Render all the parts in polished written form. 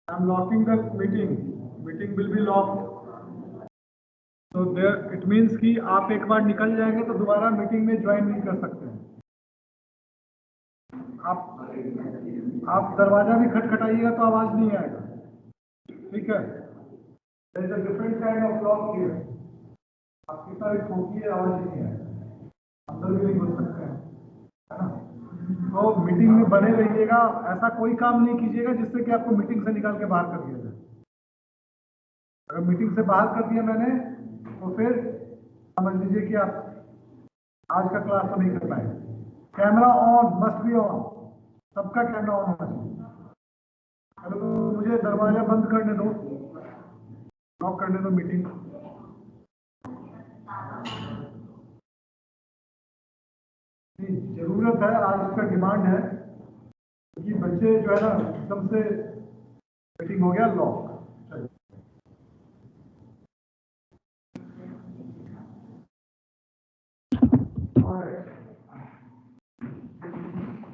I'm locking the meeting. Meeting will be locked. तो there it means कि आप एक बार निकल जाएंगे तो दोबारा मीटिंग में ज्वाइन नहीं कर सकते। आप दरवाजा भी खटखटाइएगा तो आवाज नहीं आएगा, ठीक है। There is a different kind of lock here. आप कितना भी ठोकिए आवाज नहीं आएगा, अंदर भी नहीं घुस सकते हैं, है ना। तो मीटिंग में बने रहिएगा, ऐसा कोई काम नहीं कीजिएगा जिससे कि आपको मीटिंग से निकाल के बाहर कर दिया जाए। अगर मीटिंग से बाहर कर दिया मैंने तो फिर समझ लीजिए कि आप आज का क्लास तो नहीं कर पाएंगे। Camera on, must be on, सबका कैमरा ऑन होना चाहिए। हेलो, तो मुझे दरवाजा बंद करने दो, लॉक करने दो मीटिंग। जरूरत है, आज का डिमांड है कि बच्चे जो है ना एकदम से मीटिंग हो गया लॉक।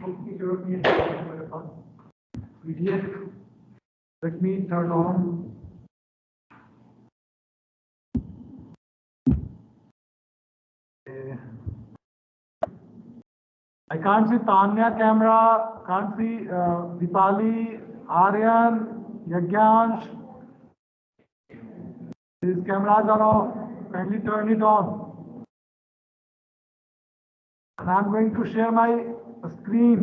की जरूरत नहीं है मेरे पास PDF। Let me turn on I can't see Tanya camera, can't see Dipali, Aryan, Yagyansh. These cameras are off, kindly turn it on. And I'm going to share my screen.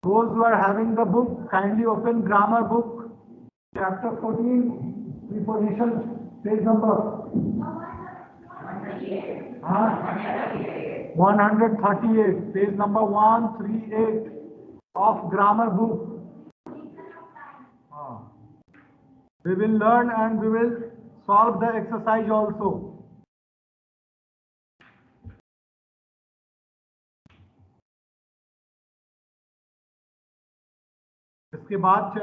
Those who are having the book, kindly open grammar book, chapter 14, preposition, page number 138, page number 138 of grammar book. We will learn and we will solve the exercise also. इसके बाद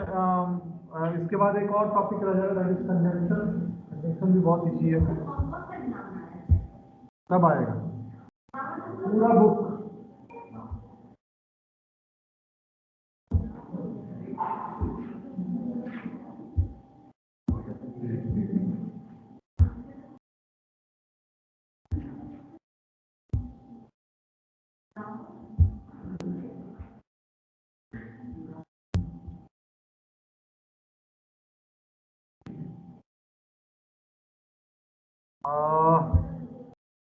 एक और topic रह जाएगा, that is conjunction. Conjunction भी बहुत easy है, तब आएगा पूरा book.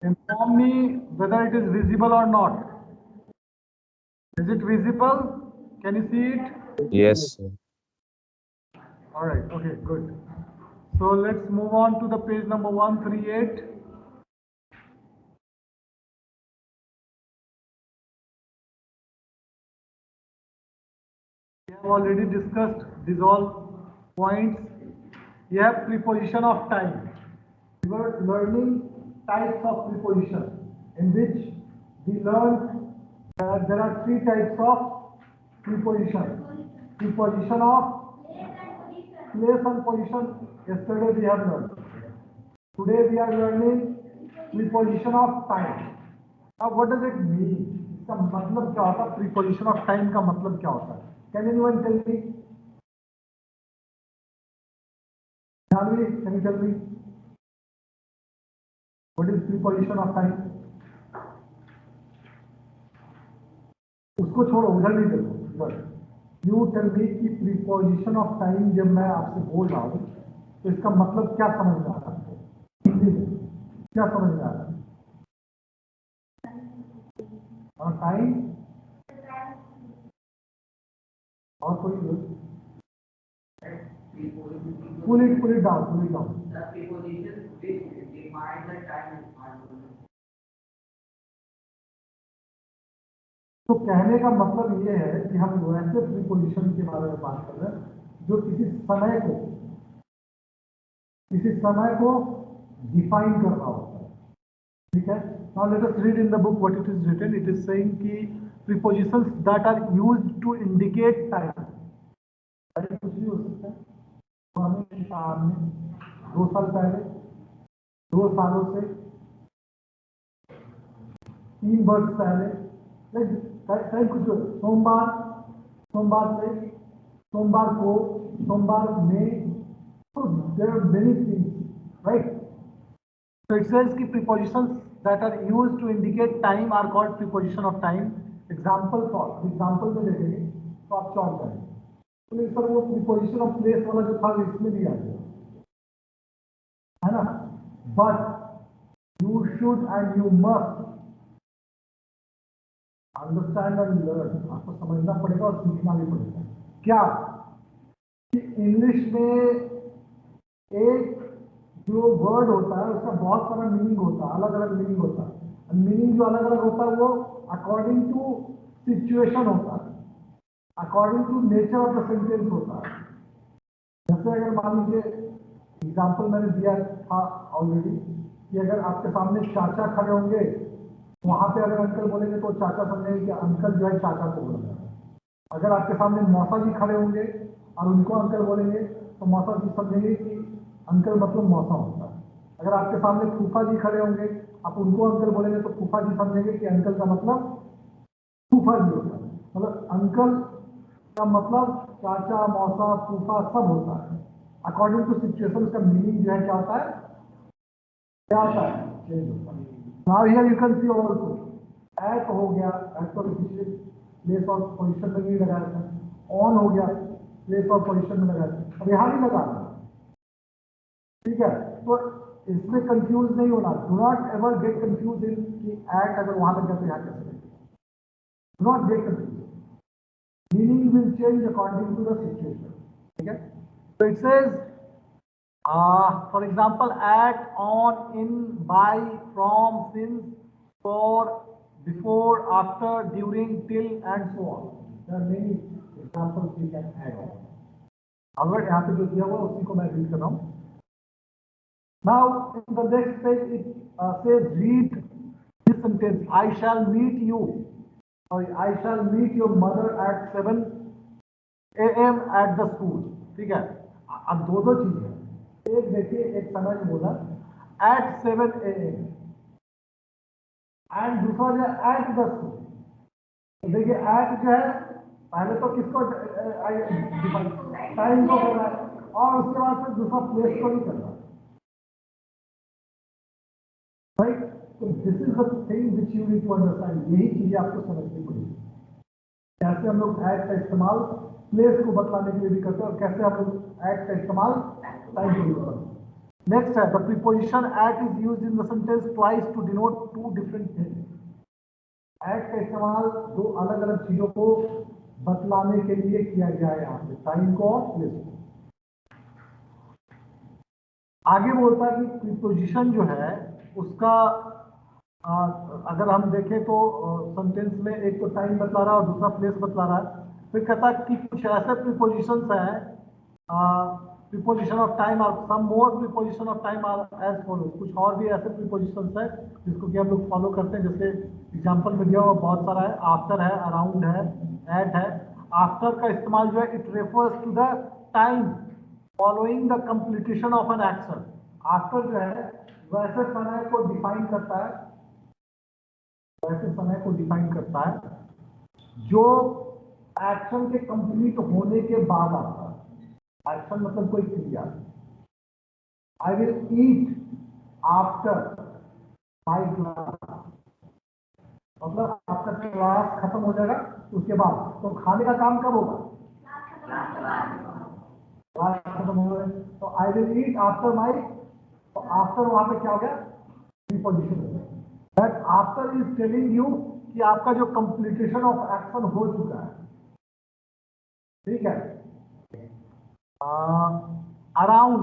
Inform me whether it is visible or not. Is it visible? Can you see it? Yes, sir. All right, okay, good. So let's move on to the page number 138. We have already discussed these all points. We have preposition of time. We were learning types of preposition, in which we learned that there are three types of preposition. Preposition of place and position, yesterday we have learned. Today we are learning preposition of time. Now what does it mean? इसका मतलब क्या होता है? Preposition of time का मतलब क्या होता है? Can anyone tell me? Janvi, can you tell me? What is preposition of time? उसको छोड़ो, उधर नहीं देखो, उधर। You tell me कि preposition of time जब मैं आपसे बोल रहा हूँ तो इसका मतलब क्या समझ में आ रहा है? हिंदी में क्या समझ में आ रहा है? और टाइम और कोई pull it down. The preposition which define the time. तो कहने का मतलब ये है कि हम वैसे प्रीपोजिशन के बारे में बात कर रहे हैं जो किसी समय को डिफाइन कर रहा होता है, ठीक है। Now let us read in the book what it is written. It is saying कि prepositions that are used to indicate time, कुछ भी हो सकता है। हमने 2 साल पहले, 2 सालों से, 3 वर्ष पहले, कुछ सोमवार से, सोमवार में, so there are many things, right? So it says कि prepositions that are used to indicate time are called preposition of time. Example में देखेंगे तो आप चौंक जाएंगे, तो नहीं सर वो preposition of place वाला जो था इसमें भी आ गया है ना, but you should and you must understand and learn, आपको समझना पड़ेगा और सीखना भी पड़ेगा। क्या इंग्लिश में एक जो वर्ड होता है उसका बहुत सारा मीनिंग होता है, अलग अलग मीनिंग होता है। मीनिंग जो अलग अलग होता है वो अकॉर्डिंग टू सिचुएशन होता है, according to nature of the sentence होता है। जैसे अगर मान लीजिए एग्जाम्पल मैंने दिया था ऑलरेडी कि अगर आपके सामने चाचा खड़े होंगे, वहां पे अगर अंकल बोलेंगे तो चाचा समझेंगे कि अंकल जो है चाचा को बोल रहा है। अगर आपके सामने मौसा जी खड़े होंगे और उनको अंकल बोलेंगे तो मौसा जी समझेंगे कि अंकल मतलब मौसा होता है। अगर आपके सामने फूफा जी खड़े होंगे, आप उनको अंकल बोलेंगे तो फूफा जी समझेंगे कि अंकल का मतलब फूफा जी होता है। मतलब अंकल का मतलब चाचा, मौसा, फूफा सब होता है। अकॉर्डिंग टू सिचुएशन उसका मीनिंग जो है क्या होता है, क्या होता है, चेंज होता है। Now here you can see also eight हो गया, एट तो पिछले प्लेस और पोजीशन में नहीं लगाया था, ऑन हो गया प्लेस और पोजीशन में लगाया था, अब यहां भी लगा, ठीक है। तो इसमें कंफ्यूज नहीं होना, do not ever get confuse in कि एट अगर वहां लग गया तो यहां कैसे लगेगा, do not get confuse, meaning will change according to the situation, ठीक है। तो it says for example at, on, in, by, from, since, for, before, after, during, till and so on. There are many examples we can add on. अगर यहाँ पे जो दिया हुआ उसी को मैं रीड कर रहा हूँ। Now in the next page it says read this sentence, I shall meet you, sorry, I shall meet your mother at 7 AM at the school, ठीक है। अब दो चीजें, एक देखिए एक समय बोला at 7 AM एंड दूसरा जो एट द स्कूल। तो देखिए एट जो है पहले तो किसको टाइम को कर रहा है और उसके बाद फिर दूसरा प्लेस को नहीं कर रहा, राइट। तो this is the thing which you need to understand, यही चीजें आपको समझनी पड़ेगी। कैसे हम लोग एट का इस्तेमाल प्लेस को बतलाने के लिए भी करते हैं और कैसे हम लोग एट का इस्तेमाल टाइम के लिए करते हैं। नेक्स्ट है the preposition at is used in the sentence twice to denote two different things. At का इस्तेमाल दो अलग अलग चीजों को बतलाने के लिए किया गया है यहाँ पे, टाइम को और प्लेस को। आगे बोलता है कि प्रीपोजिशन जो है उसका अगर हम देखें तो सेंटेंस में एक तो टाइम बतला रहा है और दूसरा प्लेस बतला रहा है। फिर कहता है कि कुछ ऐसे प्रीपोजिशंस हैं, प्रीपोजिशन ऑफ टाइम और some more preposition of time are as follow, कुछ और भी ऐसे प्रीपोजिशंस हैं जिसको कि हम लोग फॉलो करते हैं। जैसे एग्जांपल में दिया हुआ बहुत सारा है, आफ्टर है, अराउंड है, एट है। आफ्टर का इस्तेमाल जो है it refers to the time following the completion of an action. After जो है वैसे समय को डिफाइन करता है, वैसे समय को डिफाइन करता है जो एक्शन के कंप्लीट होने के बाद आता है। एक्शन मतलब कोई क्रिया। I will eat after my class, मतलब आपका क्लास खत्म हो जाएगा उसके बाद। तो खाने का काम कब होगा, क्लास खत्म हो गए तो I will eat after my, तो आफ्टर वहां पे क्या हो गया, प्रीपोजिशन हो गया। That after is telling you कि आपका जो कंप्लीटेशन ऑफ एक्शन हो चुका है, ठीक है। Around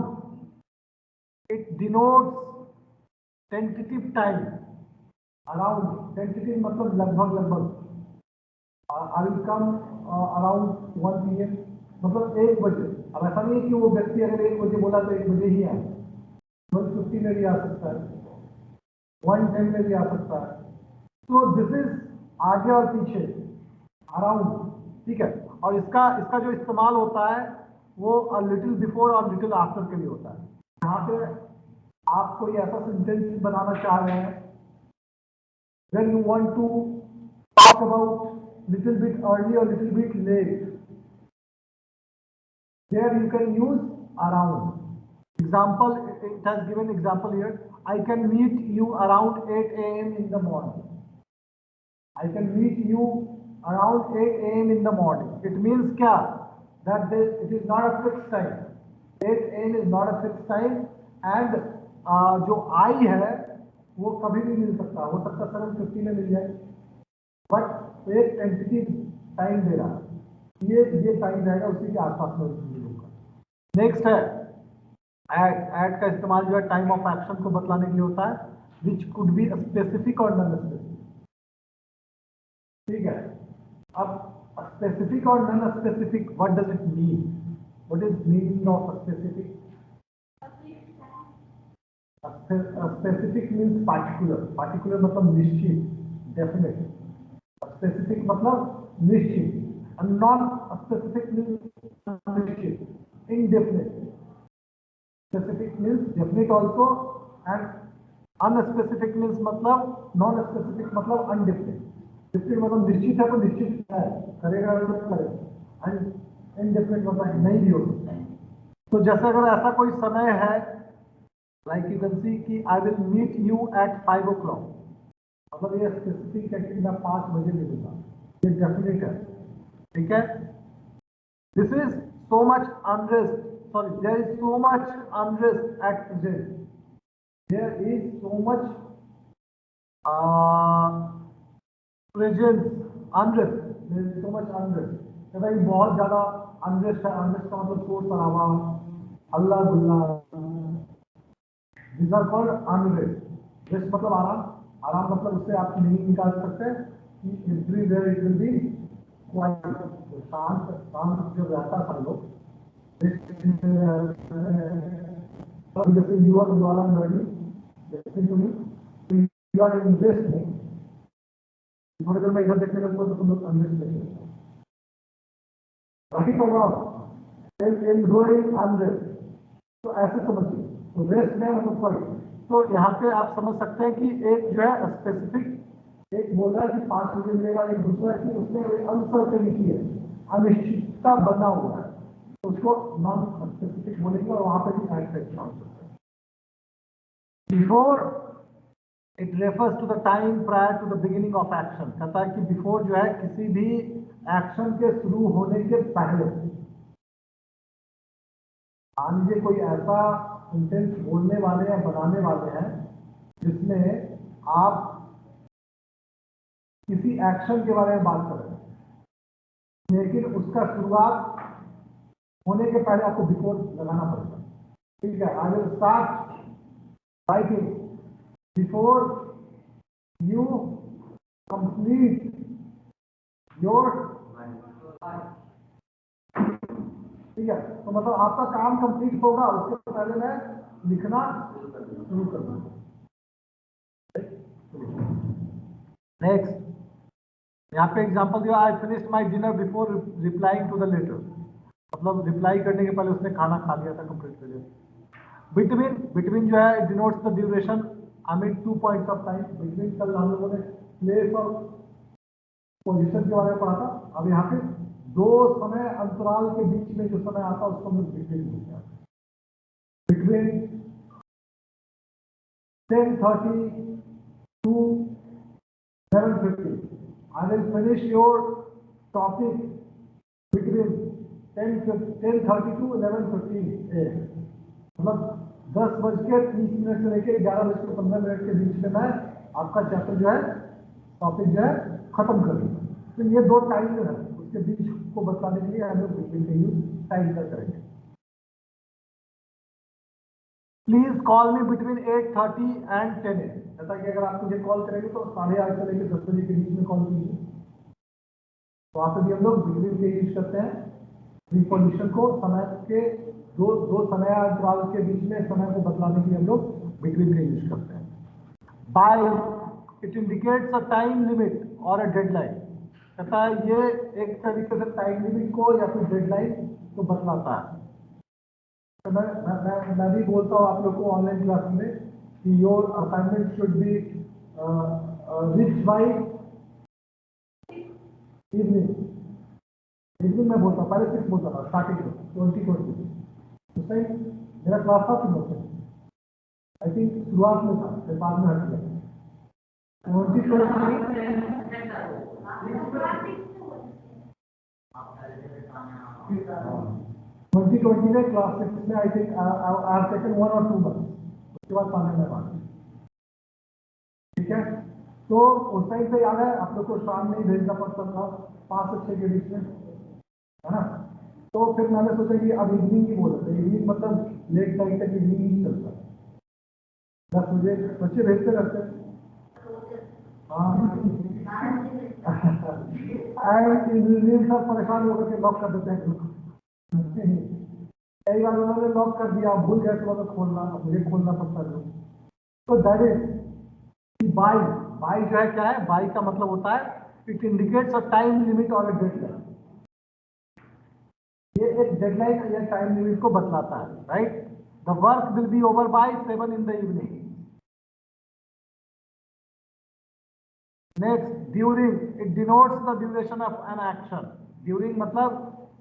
it denotes tentative time. Around tentative मतलब लगभग लगभग। I will come around 1 PM, मतलब 1 बजे। अब ऐसा नहीं है कि वो व्यक्ति अगर 1 बजे बोला तो 1 बजे ही आए, 1:50 में भी आ सकता है, 1:10 में भी आ सकता है। तो दिस इज आगे और पीछे, अराउंड, ठीक है। और इसका जो इस्तेमाल होता है वो लिटिल बिफोर और लिटिल आफ्टर के लिए होता है। यहाँ पे आप कोई ऐसा सेंटेंस बनाना चाह रहे हैं, when you want to talk about little bit early or little bit late, There you can use around. Example, it has given example here. I can meet you around 8 a.m. in the morning. I can meet you around 8 a.m. in the morning. It means kya? That it is not a fixed time. 8 a.m. is not a fixed time, and जो I है वो कभी भी मिल सकता, हो सकता 7:50 में मिल जाए, बट एक एंटिटी टाइम दे रहा है, ये टाइम रहेगा उसी के आसपास में मिलूंगा। नेक्स्ट है एट का इस्तेमाल जो है टाइम ऑफ एक्शन को बतलाने के लिए होता है, विच कुड बी स्पेसिफिक और नॉन स्पेसिफिक। ठीक है, अब स्पेसिफिक और non specific, what does it mean? What is meaning of specific? Specific means particular, particular मतलब निश्चित, डेफिनेट। स्पेसिफिक मतलब निश्चित, नॉन स्पेसिफिक मीन्स अनिश्चित, indefinite. Specific means definite also, and unspecific means मतलब non-specific मतलब undefinite. Definite मतलब निश्चित है तो निश्चित है, करेगा तो करेगा, and indefinite मतलब नहीं भी हो सकता। तो जैसे अगर ऐसा कोई समय है, like you can see कि I will meet you at 5 o'clock, मतलब ये स्पेसिफिक है कि मैं 5 बजे मिलूंगा, ये डेफिनेट है। ठीक है, this is so much unrest, sorry, there is so much unrest at present, there is so much present unrest, there is so much unrest, भाई बहुत ज़्यादा unrest है। unrest का मतलब शोर शराबा, हल्ला गुल्ला, these are called unrest। rest मतलब आराम, आराम मतलब उससे आप नहीं निकाल सकते कि everywhere it will be शांत, शांत जो रहता था लोग, जैसे युवा वाला जैसे यू आर इन्वेस्ट नहीं, थोड़ी देर में इधर देखने लगूंगा तो तुम लोग इन्वेस्ट नहीं बाकी होगा अनरेस्ट। तो ऐसे समझिए, तो रेस्ट में मतलब फर्क। तो यहाँ पे आप समझ सकते हैं कि एक जो है स्पेसिफिक, एक बोल रहा है कि 5 बजे मिलेगा, एक दूसरा कि उसमें अनसर्टेनिटी है, अनिश्चितता बना हुआ है, तो उसको नॉन स्पेसिफिक बोलेंगे और वहां पर भी ऐड करके हो सकता है। Before it refers to the time prior to the beginning of action. कहता है कि बिफोर जो है किसी भी एक्शन के शुरू होने के पहले, मान लीजिए कोई ऐसा सेंटेंस बोलने वाले या बनाने वाले हैं जिसमें आप किसी एक्शन के बारे में बात कर रहे हैं, लेकिन उसका शुरुआत होने के पहले आपको बिफोर लगाना पड़ेगा। ठीक है, I will start writing before you complete your, ठीक है, तो मतलब आपका काम कंप्लीट होगा उसके पहले मैं लिखना शुरू कर दूंगा। नेक्स्ट, यहाँ पे एग्जांपल दिया, I finished my dinner before replying to the letter, मतलब रिप्लाई करने के पहले उसने खाना खा लिया था, कंप्लीट कर लिया। बिटवीन, बिटवीन जो है denotes the duration amid 2 points of time. Between कल हम लोगों ने प्लेस और पोजीशन के बारे में पढ़ा था, अब यहाँ पे 2 समय अंतराल के बीच में जो समय आता है उसको हम लोग बिटवीन बोलते हैं। Between 10:30 to 11:50, I will finish your topic between 10:30 to 11:15 AM, मतलब 10:30 से लेकर 11:15 के बीच में मैं आपका चैप्टर जो है, टॉपिक जो है खत्म कर दूंगा। तो ये 2 टाइम जो है उसके बीच को बताने के लिए हम लोग बिटवीन का यूज टाइम का करेंगे। Please call me between 8:30 and 10 AM, कहता है कि अगर आप मुझे कॉल करेंगे तो 8:30 से लेकर 10 बजे के बीच में कॉल कीजिए। तो वहां पर भी हम लोग बिटवीन के यूज करते हैं, प्रीपोजिशन को समय के दो समय अंतराल के बीच में समय को बतलाने के लिए हम लोग बिटवीन का यूज करते हैं। By it indicates a time limit और अ डेडलाइन, कहता है ये एक तरीके से टाइम लिमिट को या फिर डेडलाइन को बतलाता है। तो मैं भी बोलता हूँ आप लोग को ऑनलाइन क्लास में कि your assignment should be rich by evening, evening में बोलता, पहले 6 बोलता था स्टार्टिंग में 2020 उस टाइम मेरा क्लास था 3 बच्चे, आई थिंक शुरुआत में था, फिर बाद में हट गया 2020 में क्लास 6 में आई थिंक आई टेकन 1 और 2 मंथ, उसके बाद पाने में बात, ठीक है। तो उस टाइम पे याद है आप लोग को शाम में ही भेजना पड़ता था 5 से 6 के बीच में, है ना। तो फिर मैंने सोचा कि अब इवनिंग ही बोल रहे, इवनिंग मतलब लेट नाइट तक इवनिंग ही चलता है, 10 बजे बच्चे भेजते रहते हैं। हाँ इंजीनियर सब परेशान होकर के लॉक कर देते हैं ग्रुप। कई बार उन्होंने लॉक कर दिया, भूल गए तो खोलना, मुझे खोलना पड़ता है। तो दैट इज बाई, बाई जो है क्या है, बाई का मतलब होता है it indicates a time limit और अ डेडलाइन। ये एक डेडलाइन या टाइम लिमिट को बतलाता है, right. The work will be over by 7 in the evening। Next, during, it denotes the duration of an action. During मतलब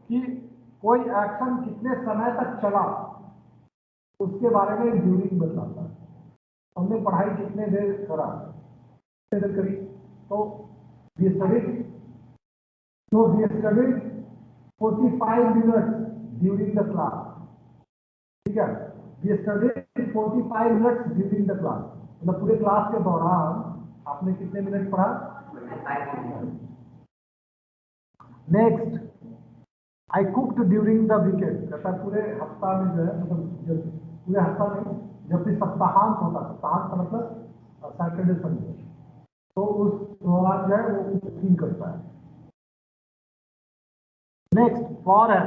कि कोई एक्शन कितने समय तक चला उसके बारे में ड्यूरिंग बतलाता है। हमने पढ़ाई कितने देर करा, कितने देर करी, तो we studied 45 minutes during the class, ठीक है। We studied 45 minutes during the class, मतलब पूरे क्लास के दौरान आपने कितने मिनट पढ़ा। Next, I cooked during the weekend, कहता पूरे हफ्ता में जो है, मतलब पूरे हफ्ता में जब भी सप्ताहांत होता है, सप्ताहांत का मतलब सैटरडे संडे, तो उस दौरान जो है वो कुकिंग करता है। नेक्स्ट, फॉर है,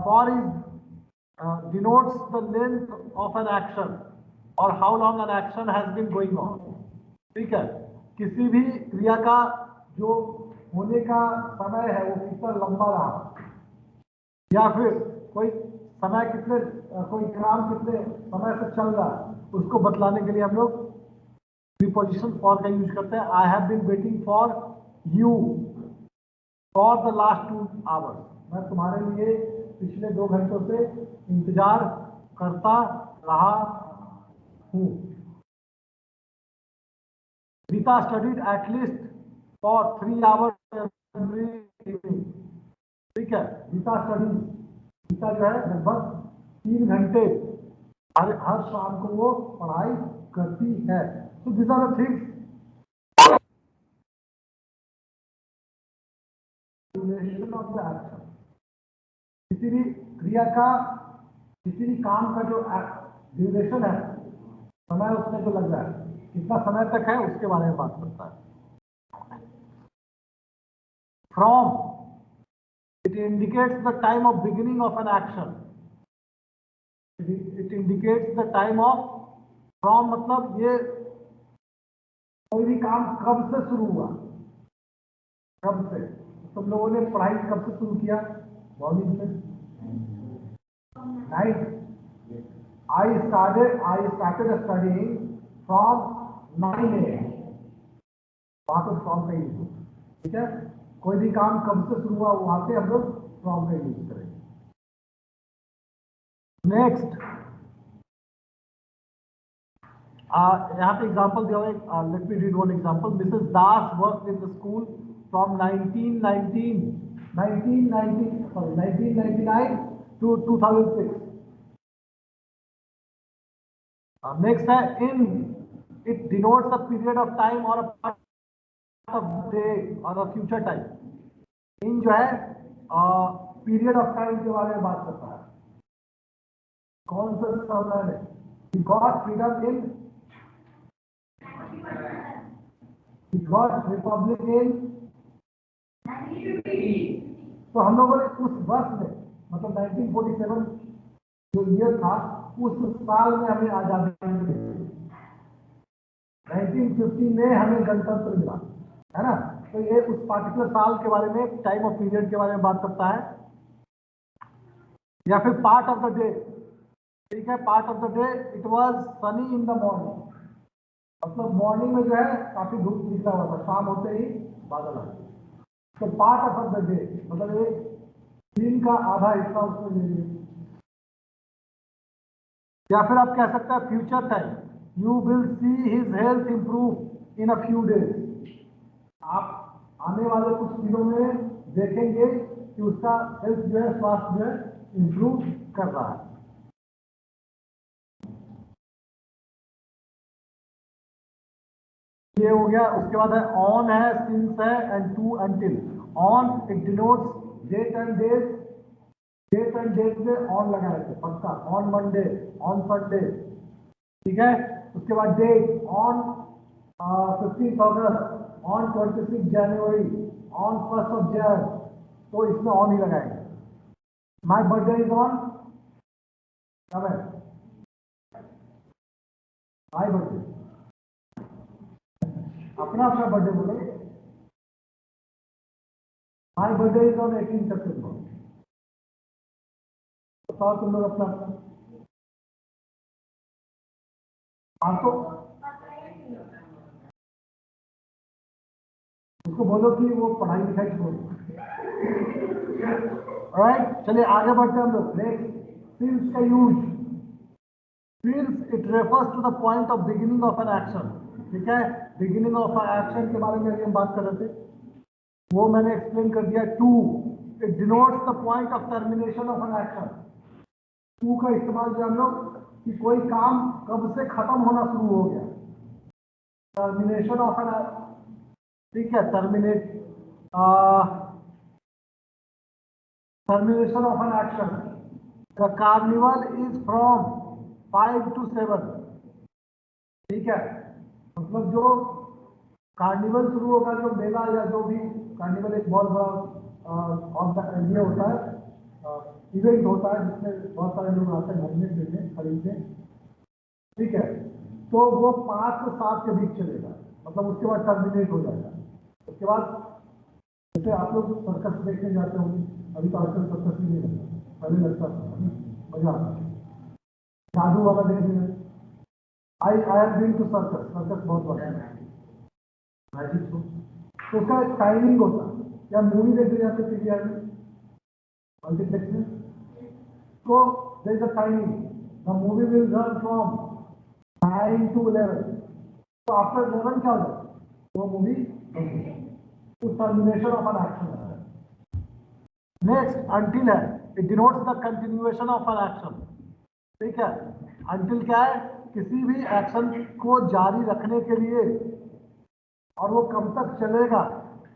for is denotes the length of an action और how long an action has been going on, ठीक है। किसी भी क्रिया का जो होने का समय है वो कितना लंबा रहा, या फिर कोई समय कितने, कोई काम कितने समय से चल रहा है, उसको बतलाने के लिए हम लोग प्रीपोजिशन फॉर का यूज करते हैं। I have been waiting for you for the last 2 hours, मैं तुम्हारे लिए पिछले 2 घंटों से इंतजार करता रहा हूं। Rita studied at least for 3 hours every evening, ठीक है। रीता स्टडी, रीता जो है लगभग 3 घंटे हर शाम को वो पढ़ाई करती है। तो this are the things, duration of the action, किसी भी क्रिया का, किसी भी काम का जो ड्यूरेशन है, समय उसमें जो लग रहा है, कितना समय तक है, उसके बारे में बात करता है। From, it indicates the time of beginning of an action, it indicates the time of, from मतलब ये कोई भी काम कब से शुरू हुआ, कब से। तुम लोगों ने पढ़ाई कब से शुरू किया, मॉर्निंग से, night. I started studying from 9 AM, वहां पर फ्रॉम का यूज, ठीक है। कोई भी काम कब से शुरू हुआ, वहां से हम लोग फ्रॉम का यूज करेंगे। नेक्स्ट, यहाँ पे एग्जाम्पल दिया हुआ है, let me read one example. Mrs Das work in the school from 1999 to 2006। Next है in, it denotes a period of time और अ पार्ट ऑफ डे और अ फ्यूचर टाइम। इन जो है पीरियड ऑफ टाइम के बारे में बात करता है, कौन सा समय में। Got freedom in, got republic in, तो हम लोगों ने उस वर्ष में, मतलब 1947 जो ईयर था, उस साल में हमें आजादी मिली। 1950 में हमें गणतंत्र मिला, है ना। तो ये उस पार्टिकुलर साल के बारे में, टाइम ऑफ पीरियड के बारे में बात करता है। या फिर पार्ट ऑफ द डे, ठीक है। Part of the day, it was Sunny in the morning, मतलब मॉर्निंग में जो है काफी धूप निकला हुआ था, शाम होते ही बादल आ गए। तो पार्ट ऑफ द डे, मतलब एक दिन का आधा हिस्सा उसमें ले लीजिए। या फिर आप कह सकते हैं future time, you will see his health improve in a few days. आप आने वाले कुछ दिनों में देखेंगे कि उसका हेल्थ जो है, स्वास्थ्य जो है इंप्रूव कर रहा है। ये हो गया। उसके बाद है ऑन है, सिंस है and to until. On it denotes date and days, date and date में ऑन लगाए थे पक्का, ऑन मंडे, ऑन संडे, ठीक है। उसके बाद डेट ऑन 15 अगस्त, ऑन 26 जनवरी, ऑन 1 Jan, तो इसमें ऑन ही लगाएंगे। माई बर्थडे इज ऑन, कब है माई बर्थडे, अपना अपना बर्थडे बोलो। My birthday is on 18 September। बताओ तुम लोग अपना अपना। हाँ तो उसको बोलो कि वो पढ़ाई लिखाई छोड़। राइट, चलिए आगे बढ़ते हैं हम लोग। नेक्स्ट, सिंस का use. Since it refers to the point of beginning of an action, ठीक है। बिगिनिंग ऑफ एन एक्शन के बारे में अभी हम बात कर रहे थे, वो मैंने एक्सप्लेन कर दिया। To, it denotes the point of termination of an action. To का इस्तेमाल किया हम लोग कि कोई काम कब से खत्म होना शुरू हो गया, टर्मिनेशन ऑफ एन, ठीक है, termination of an action. The carnival is from 5 to 7, ठीक है। मतलब जो कार्निवल शुरू होगा, जो मेला या जो भी, कार्निवल एक बहुत बड़ा ये होता है, इवेंट होता है जिसमें बहुत सारे लोग आते हैं घूमने फिरने खरीदने, ठीक है। तो वो 5 से 7 के बीच चलेगा, मतलब उसके बाद टर्मिनेट हो जाएगा। उसके बाद जैसे आप लोग सर्कस देखने जाते होंगे, अभी तो आजकल सर्कस ही नहीं लगता, पहले लगता था, मजा आता था, जादू वाला देखने में। I have been to circus, circus बहुत बड़ा है, मैजिक शो। तो उसका एक टाइमिंग होता है, या मूवी देखने जाते पीवीआर में, मल्टीप्लेक्स में, तो there is a timing, the movie will run from 9 to 11, तो आफ्टर 11 क्या हो जाता है, वो मूवी तो टर्मिनेशन ऑफ एन एक्शन है। नेक्स्ट, अंटिल है, it denotes the continuation of an action, ठीक है। अंटिल क्या है, किसी भी एक्शन को जारी रखने के लिए, और वो कब तक चलेगा,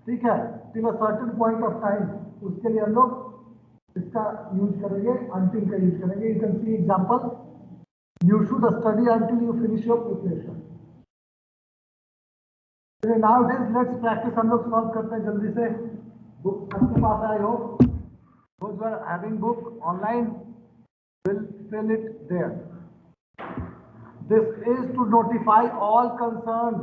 ठीक है, till a certain point of time, उसके लिए हम लोग इसका यूज करेंगे, अंटिल का यूज करेंगे। You can see example, you should study until you finish your preparation. Now this let's practice, हम लोग सॉल्व करते हैं जल्दी से। बुक आपके पास आई हो, those who are having book online will fill it there. This is to notify all concerned.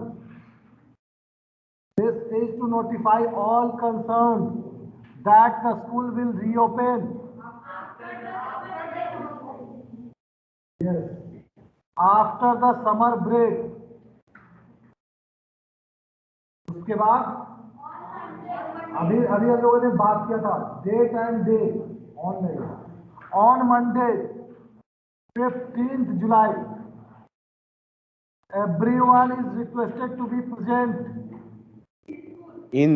This is to notify all concerned that the school will reopen. Yes. After the summer break. उसके बाद अभी अभी हम लोगों ने बात किया था डेट एंड डे, ऑन नहीं, on Monday 15th July, everyone is requested to be present in,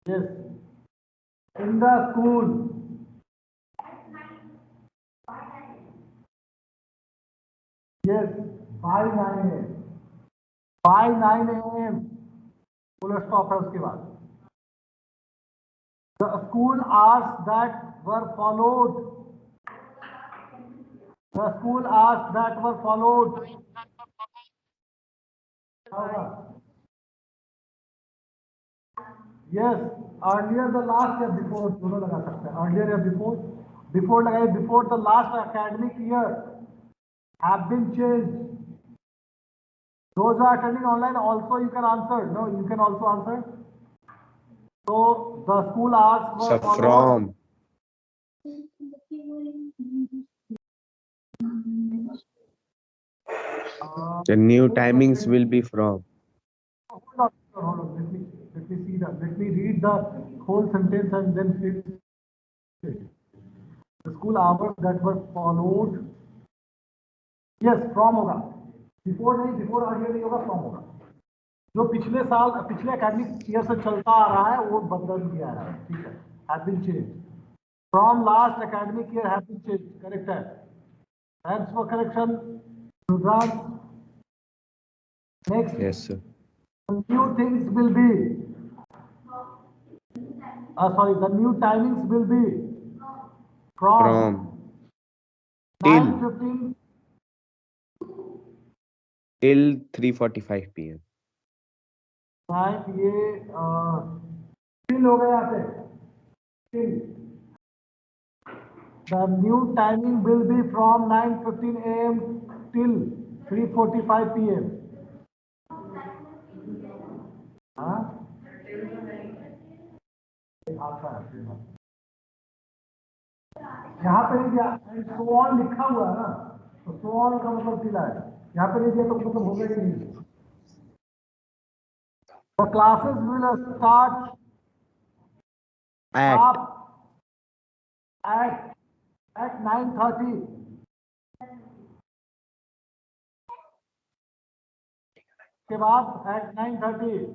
yes, in the school. Yes, by 9 AM, by 9 AM, full stop है उसके बाद। The school hours that were followed, the school hours that were followed, yes, earlier the last या before, दोनों लगा सकते हैं, earlier या before, before लगाइए, before the last academic year have been changed. Those who are attending online also you can answer. No, you can also answer. So the school hours were followed. The new timings will be from. Hold on, let me Let me see that. Let me read the whole sentence and then fix it. The school hours that were followed. Yes, from होगा. Before नहीं, before आगे नहीं होगा, from होगा. जो पिछले साल, पिछले एकेडमिक ईयर से चलता आ रहा है, वो बदल दिया है. ठीक है. Have been changed. From last academic year have been changed. Correct है. Thanks for correction, Rudran. Next. Yes, sir. New things will be. Sorry, the new timings will be from Till 9:15 till 3:45 p.m. ये till हो गया यहाँ पे. Till. The new timing will be from 9:15 a.m. till 3:45 p.m. हाँ? यहाँ पे नहीं दिया, so on लिखा हुआ है ना, तो so on का मतलब दिला है. यहाँ पे नहीं दिया तो मतलब होगा ही नहीं. The classes will start At at 9:30. के बाद at 9:30.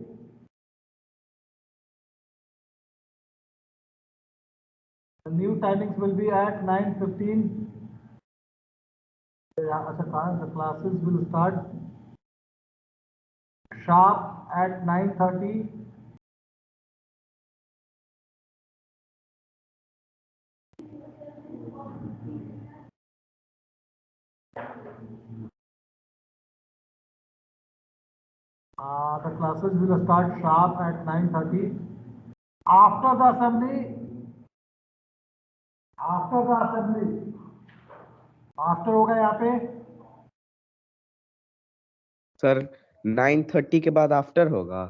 The new timings will be at 9:15. The classes will start sharp at 9:30. The classes will start sharp at 9:30. After the assembly. After होगा यहाँ पे. सर 9:30 के बाद आफ्टर होगा.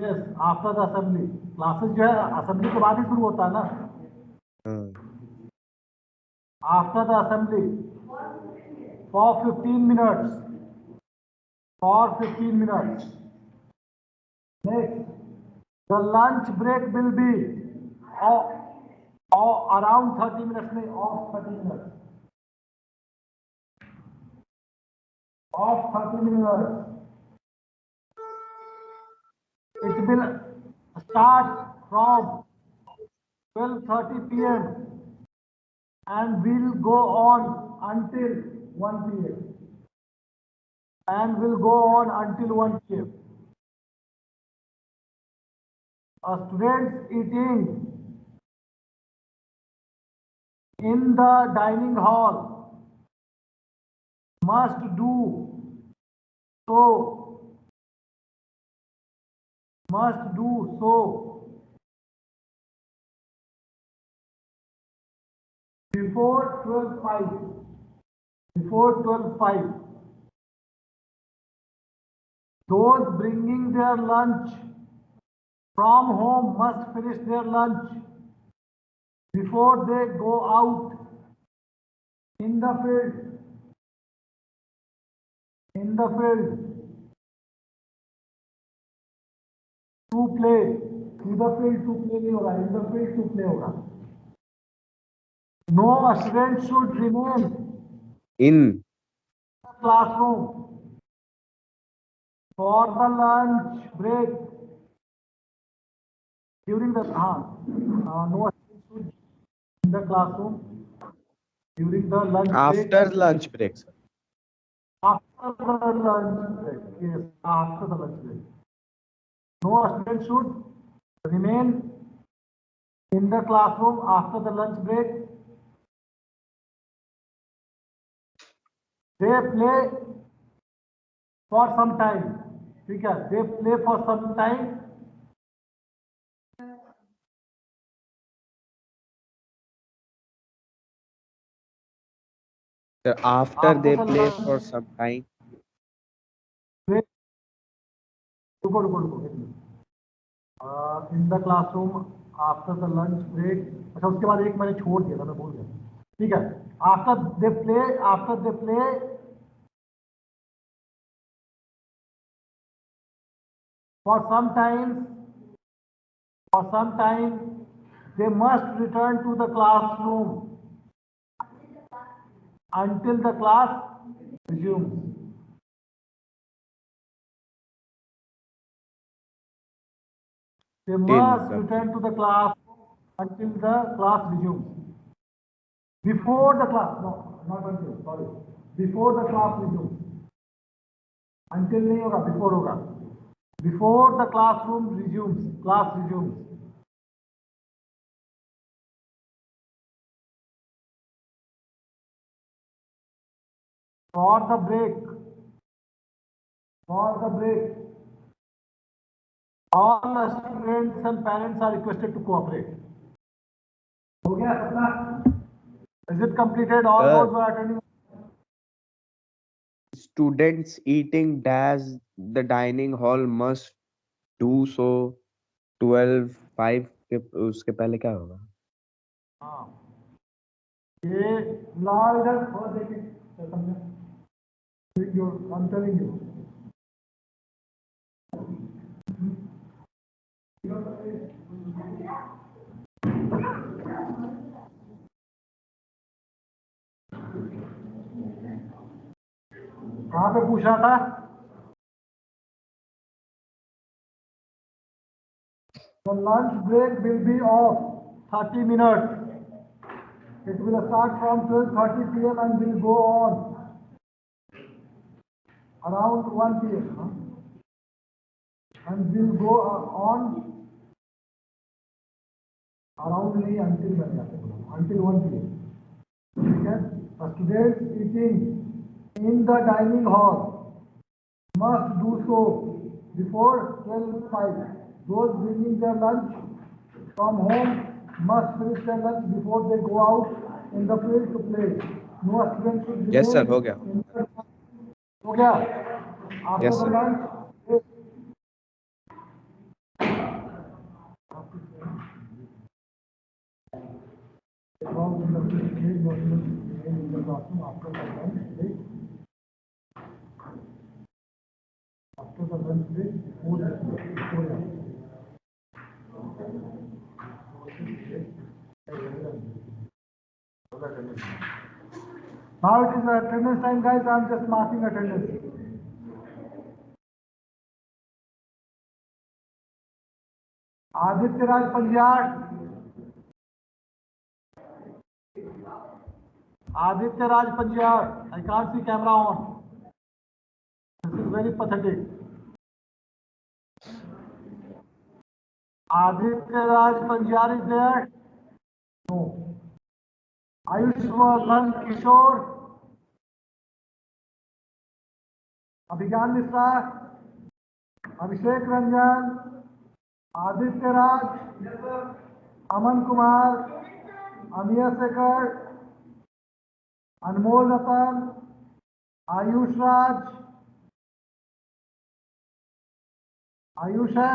Yes, after the assembly. Classes जो है assembly के बाद ही शुरू होता है ना. After the assembly. For 15 minutes. Next, the lunch break will be around 30 minutes. Off 30 minutes. It will start from 12:30 p.m. and will go on until 1 p.m. Students eating in the dining hall must do so before 12:05. Those bringing their lunch from home must finish their lunch before they go out in the field. To play. In the field to play नहीं होगा. In the field to play होगा. No student should remain In the classroom for the lunch break. During the no student should in the classroom during the lunch break. after lunch break, sir. After the lunch break. Yes, after the lunch break. No student should remain in the classroom after the lunch break. They play for some time. ठीक है? They play for some time. Sir, after they play for some time. रुको. In the classroom after the lunch break. अच्छा, उसके बाद एक मैंने छोड़ दिया था, मैं भूल गया. ठीक है. After they play for some time For some time, they must return to the classroom until the class resumes. They must return to the class until the class resumes. Before the class, no, not until, sorry. Before the class resumes. Until नहीं होगा, before होगा. Before the classroom resumes, class resumes. For the break, all the students and parents are requested to cooperate. हो गया सबका? Is it completed? All those who are attending. Students eating dash the dining hall must do so 12:05 के उसके पहले क्या होगा? हाँ, ये लाल इधर थोड़ा देखिए समझे? I'm telling you. कहाँ पे पूछा था? The lunch break will be of 30 minutes. It will start from 12:30 p.m. and will go on around 1 p.m. And will go on around नहीं until बन जाते हैं until 1 p.m. ठीक है? Students eating in the dining hall must do so before 12:05. Those bringing their lunch from home must finish their lunch before they go out in the field to play. No student should Yes sir, हो remain गया. in the हो गया? After Yes, the sir. lunch, after the lunch break, before now it is the attendance time, guys. I am just marking attendance. Aditya Raj Panjyar. Aditya Raj Panjyar. I can't see camera on. This is very pathetic. Aditya Raj Panjyar is there? No. Ayushman Kishore. Abhigyan Mishra. Abhishek Ranjan. Aditya Raj. Aman Kumar. Amiya Sekar. Anmol Ratan. Ayush Raj. Ayush है?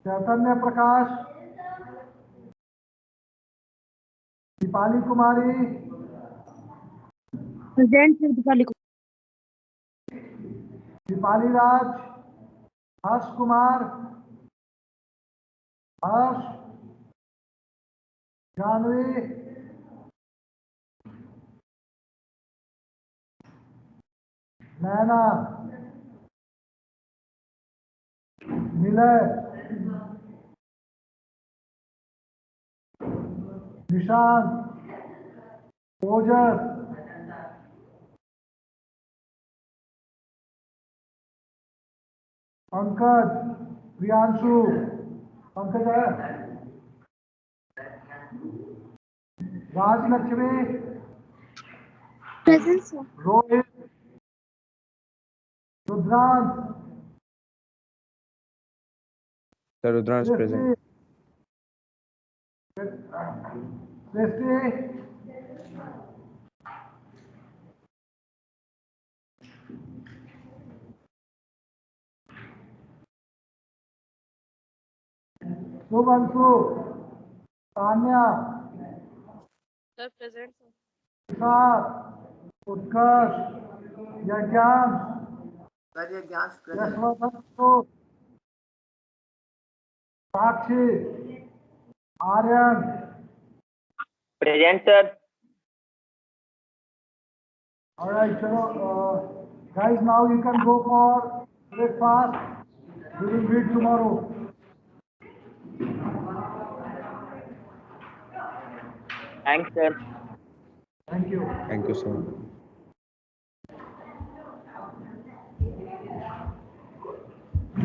चैतन्य प्रकाश. दीपाली कुमारी. Present है दीपाली को. दीपाली राज. हर्ष कुमार. हर्ष. जानवी. नैना. मिलय. निशांत. ओजस. पंकज. प्रियांशु. पंकज है? Rajlakshmi. Present sir. Rohit. Rudransh. Sir, Rudran is present. Srishti. Shubhanshu. Tanya. Sir, present. साथ उत्कर्ष Yagyan sir ये ज्ञान यशवर्धन साक्षी Aryan Present, sir. All right, chalo, guys, now you can go for breakfast. We will meet tomorrow. Thanks, sir. Thank you. Thank you, sir.